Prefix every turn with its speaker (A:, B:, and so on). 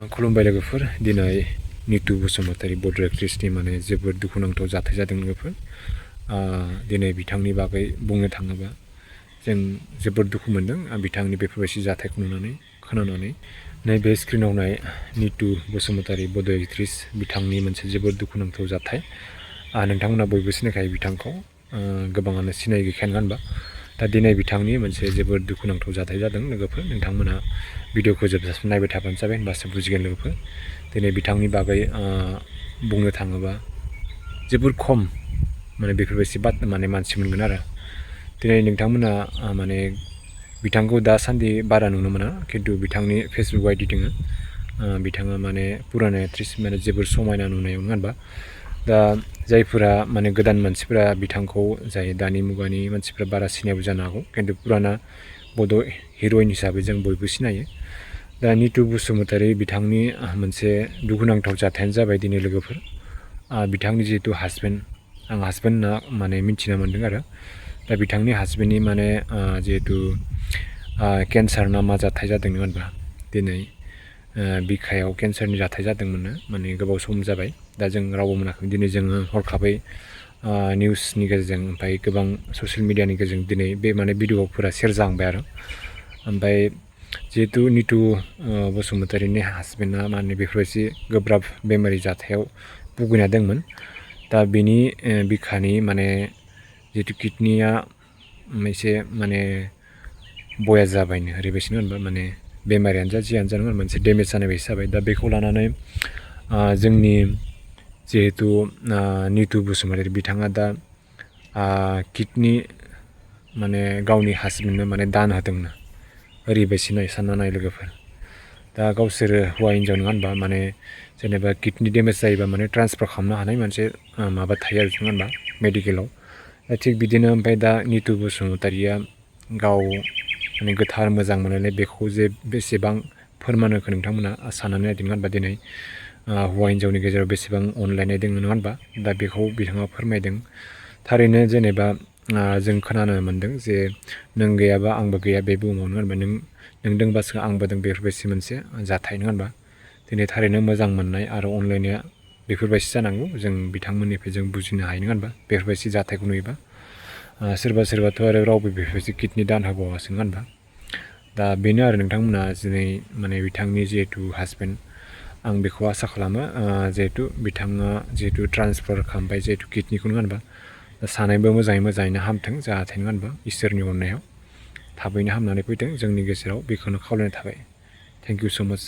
A: खुलुमबाय लोगोफोर दिनै नितु बसुमतारी बड' एक्ट्रेसनि माने जोबोद दुखुनांथाव जाथाय जादों लोगोफोर दिनै बिथांनि बागै बुंनो थाङोबा जों जोबोद दुखु मोनदों बिथांनि बेफोरबायदि जाथायखौ नुनानै खोनानानै नैबे स्क्रिनाव नाय नितु बसुमतारी बड' एक्ट्रेस बिथांनि मोनसे जोबोद दुखुनांथाव जाथाय नोंथांमोना बयबो सिनायखायो बिथांखौ गोबाङानो सिनाय गैखाया नङा होनबा दा दिनै बिथांनि मोनसे जोबोद दुखुनांथाव जाथाय जादों लोगोफोर नोंथांमोना भिडिअखौ जोबजासिम नायबाय थाबानो जाबाय होनबासो बुजिगोन लोगोफोर दिनै बिथांनि बागै बुंनो थाङोबा जोबोर खम माने बेफोरबायदि माने मानसि मोनगोन आरो दिनै नोंथांमोना माने बिथांखौ दासान्दि बारा नुनो मोना खिन्थु बिथांनि फेसबुक आइडि दङ बिथाङा माने पुराना एक्ट्रेस माने जोबोर समायना नुनायाव नङा होनबा दा जायफोरा माने गोदान मानसिफोरा बिथांखौ जाय दानि मुगानि मानसिफ्रा बारा सिनायाबो जानो हागौ खिन्थु पुराना बड' हिर'इन हिसाबै जों बयबो सिनायो दा नितु बसुमतारी बिथांनि मोनसे दुखुनांथाव जाथायानो जाबाय दिनै लोगोफोर बिथांनि जिहेतु हासबेन्ड आं हासबेन्ड होनना माने मिथिना मोन्दों आरो दा बिथांनि हासबेन्डनि माने जिहेतु केन्सार ना मा जाथाय जादों नङा होनबा दिनै बिखायाव केन्सारनि जाथाय जादोंमोननो माने गोबाव सम जाबाय दा जों रावबो मोनाखै दिनै जोङो हरखाबै निउसनि गेजेरजों ओमफ्राय गोबां ससियेल मिडियानि गेजेरजों दिनै बे माने भिडिअफोरा सेयार जाहांबाय आरो ओमफ्राय जिहेतु नितु बसुमतारीनि हासबेन्डआ माने बेफोरबायदि गोब्राब बेमारि जाथायाव भुगिना दंमोन दा बेनि बिखानि माने जिहेतु किडनिया एसे माने बया जाबायनो ओरैबायदि नङा होनबा माने बेमारियानो जा जियानो जा नङा मोनसे डेमेज जानाय बायदि जाबाय दा बेखौ लानानै जोंनि जिहेतु नितु बसुमतारी बिथाङा दा किडनि माने गावनि हासबेन्डनो माने दान होदोंनो ओरैबायदि नाय सानना नाय लोगोफोर दा गावसोरो हौवा हिन्जाव नङा होनबा माने जेनेबा किडनि डेमेज जायोबा माने ट्रान्सफार खालामनो हानाय मोनसे माबा थायो आरो नङा होनबा मेडिकेलाव दा थिग बिदिनो ओमफ्राय दा नितु बसुमतारीया गाव माने गोथार मोजां मोननानै बेखौ जे बेसेबां फोरमान होखो नोंथांमोना साननानै नायदों नङा होनबा दिनै हौवा हिन्जावनि गेजेराव बेसेबां अनलायनाय दङ नङा होनबा दा बेखौ बिथाङा फोरमायदों थारैनो जेनेबा जों खोनानो मोन्दों जे नों गैयाबा आंबो गैया बे बुहुमाव नङा होनबा नों दंबासो आंबो दं बेफोरबायदि मोनसे जाथाय नङा होनबा दिनै थारैनो मोजां मोननाय आरो अनलायनाया बेफोरबायदि जानांगौ जों बिथांमोननिफ्राय जों बुजिनो हायो नङा होनबा बेफोरबायदि जाथायखौ नुयोबा सोरबा सोरबाथ' आरो रावबो बेफोरबायदि किडनि दान होबावासो नङा होनबा दा बेनो आरो नोंथांमोना दिनै माने बिथांनि जिहेतु हासबेन्ड आं बेखौ आसा खालामो जिहेतु बिथाङा जिहेतु ट्रान्सफार खालामबाय जिहेतु किडनिखौ नङा होनबा सानैबो मोजाङैनो हामथों जाहाथे नङा होनबा इसोरनि अननायाव थाबैनो हामनानै फैथों जोंनि गेजेराव बेखौनो खावलायनाय थाबाय थेंक इउ स' माच